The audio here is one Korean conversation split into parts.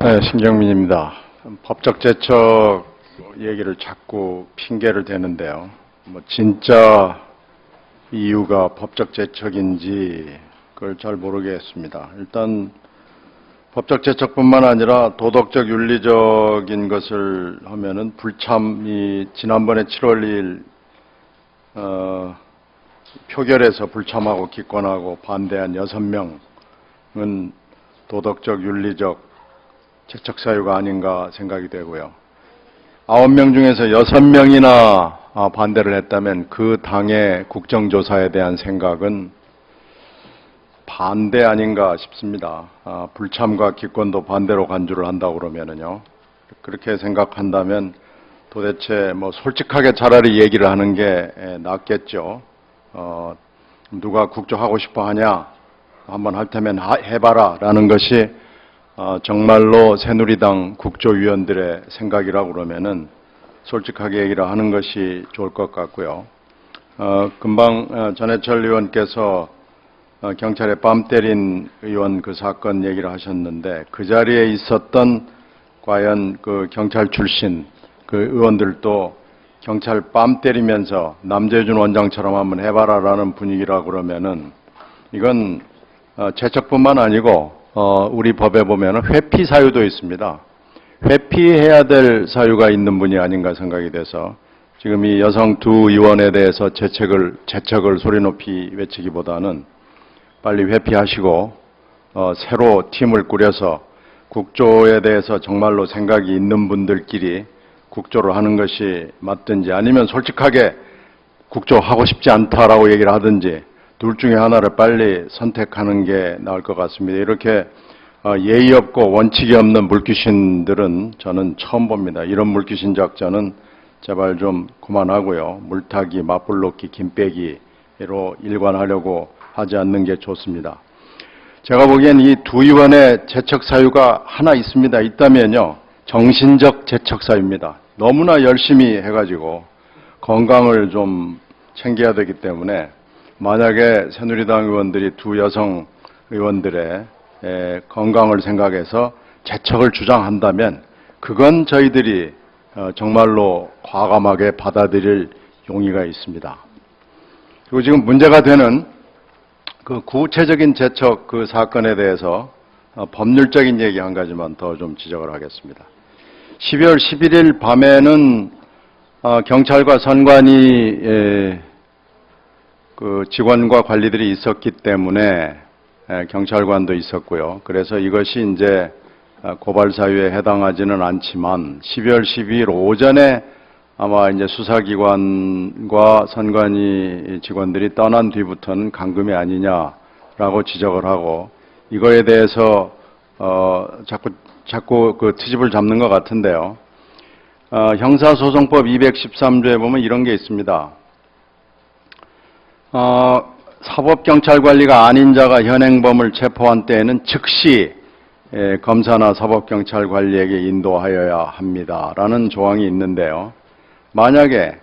네, 신경민입니다. 법적 제척 얘기를 자꾸 핑계를 대는데요. 진짜 이유가 법적 제척인지 그걸 잘 모르겠습니다. 일단 법적 제척뿐만 아니라 도덕적 윤리적인 것을 하면은 불참이 지난번에 7월 2일 표결에서 불참하고 기권하고 반대한 6명은 도덕적 윤리적 제척 사유가 아닌가 생각이 되고요. 9명 중에서 6명이나 반대를 했다면 그 당의 국정조사에 대한 생각은 반대 아닌가 싶습니다. 불참과 기권도 반대로 간주를 한다고 그러면은요. 그렇게 생각한다면 도대체 솔직하게 차라리 얘기를 하는 게 낫겠죠. 누가 국조하고 싶어 하냐? 한번 할 테면 해봐라 라는 것이 정말로 새누리당 국조위원들의 생각이라고 그러면은 솔직하게 얘기를 하는 것이 좋을 것 같고요. 금방 전해철 의원께서 경찰에 뺨 때린 의원 그 사건 얘기를 하셨는데 그 자리에 있었던 과연 그 경찰 출신 그 의원들도 경찰 뺨 때리면서 남재준 원장처럼 한번 해봐라라는 분위기라고 그러면은 이건 제척뿐만 아니고 우리 법에 보면은 회피 사유도 있습니다. 회피해야 될 사유가 있는 분이 아닌가 생각이 돼서 지금 이 여성 두 의원에 대해서 제척을 소리 높이 외치기보다는 빨리 회피하시고 새로 팀을 꾸려서 국조에 대해서 정말로 생각이 있는 분들끼리 국조를 하는 것이 맞든지 아니면 솔직하게 국조하고 싶지 않다라고 얘기를 하든지 둘 중에 하나를 빨리 선택하는 게 나을 것 같습니다. 이렇게 예의 없고 원칙이 없는 물귀신들은 저는 처음 봅니다. 이런 물귀신 작전은 제발 좀 그만하고요. 물타기, 맞불놓기, 김빼기로 일관하려고 하지 않는 게 좋습니다. 제가 보기엔 이 두 의원의 제척 사유가 하나 있습니다. 있다면요. 정신적 제척 사유입니다. 너무나 열심히 해가지고 건강을 좀 챙겨야 되기 때문에 만약에 새누리당 의원들이 두 여성 의원들의 건강을 생각해서 제척을 주장한다면 그건 저희들이 정말로 과감하게 받아들일 용의가 있습니다. 그리고 지금 문제가 되는 그 구체적인 제척 그 사건에 대해서 법률적인 얘기 한 가지만 더 좀 지적을 하겠습니다. 12월 11일 밤에는 경찰과 선관위 그 직원과 관리들이 있었기 때문에 경찰관도 있었고요. 그래서 이것이 이제 고발 사유에 해당하지는 않지만 12월 12일 오전에 아마 이제 수사기관과 선관위 직원들이 떠난 뒤부터는 감금이 아니냐라고 지적을 하고 이거에 대해서 자꾸 그 트집을 잡는 것 같은데요. 형사소송법 213조에 보면 이런 게 있습니다. 사법경찰관리가 아닌 자가 현행범을 체포한 때에는 즉시 검사나 사법경찰관리에게 인도하여야 합니다라는 조항이 있는데요. 만약에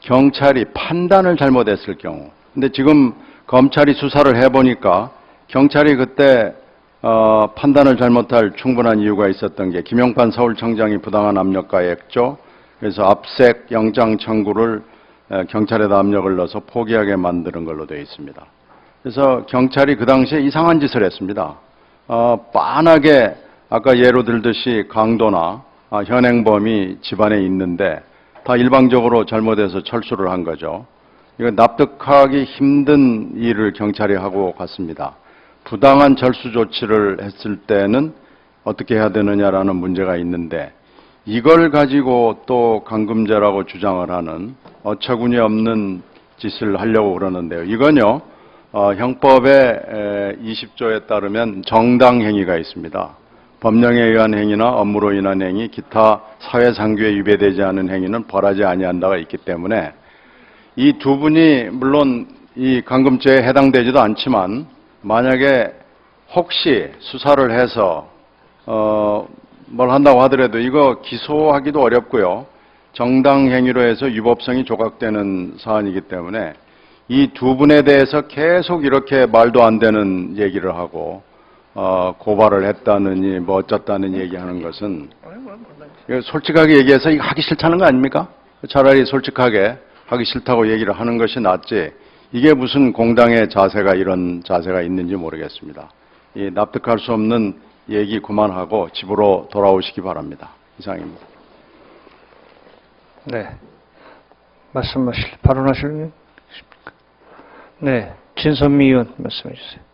경찰이 판단을 잘못했을 경우, 근데 지금 검찰이 수사를 해보니까 경찰이 그때 판단을 잘못할 충분한 이유가 있었던 게 김용판 서울청장이 부당한 압력 가했죠. 그래서 압색 영장 청구를 경찰에다 압력을 넣어서 포기하게 만드는 걸로 되어 있습니다. 그래서 경찰이 그 당시에 이상한 짓을 했습니다. 빤하게 아까 예로 들듯이 강도나 현행범이 집안에 있는데 다 일방적으로 잘못해서 철수를 한 거죠. 이거 납득하기 힘든 일을 경찰이 하고 갔습니다. 부당한 절수 조치를 했을 때는 어떻게 해야 되느냐라는 문제가 있는데 이걸 가지고 또 감금죄라고 주장을 하는 어처구니 없는 짓을 하려고 그러는데요. 이건요. 형법의 20조에 따르면 정당행위가 있습니다. 법령에 의한 행위나 업무로 인한 행위, 기타 사회상규에 위배되지 않은 행위는 벌하지 아니한다가 있기 때문에 이 두 분이 물론 이 감금죄에 해당되지도 않지만 만약에 혹시 수사를 해서 뭘 한다고 하더라도 이거 기소하기도 어렵고요. 정당행위로 해서 위법성이 조각되는 사안이기 때문에 이 두 분에 대해서 계속 이렇게 말도 안 되는 얘기를 하고 고발을 했다느니 뭐 어쩌다는 얘기하는 것은 이거 솔직하게 얘기해서 이거 하기 싫다는 거 아닙니까? 차라리 솔직하게 하기 싫다고 얘기를 하는 것이 낫지. 이게 무슨 공당의 자세가 이런 자세가 있는지 모르겠습니다. 이 납득할 수 없는 얘기 그만하고 집으로 돌아오시기 바랍니다. 이상입니다. 네. 발언하실 의원 있습니까? 네. 진선미 의원 말씀해 주세요.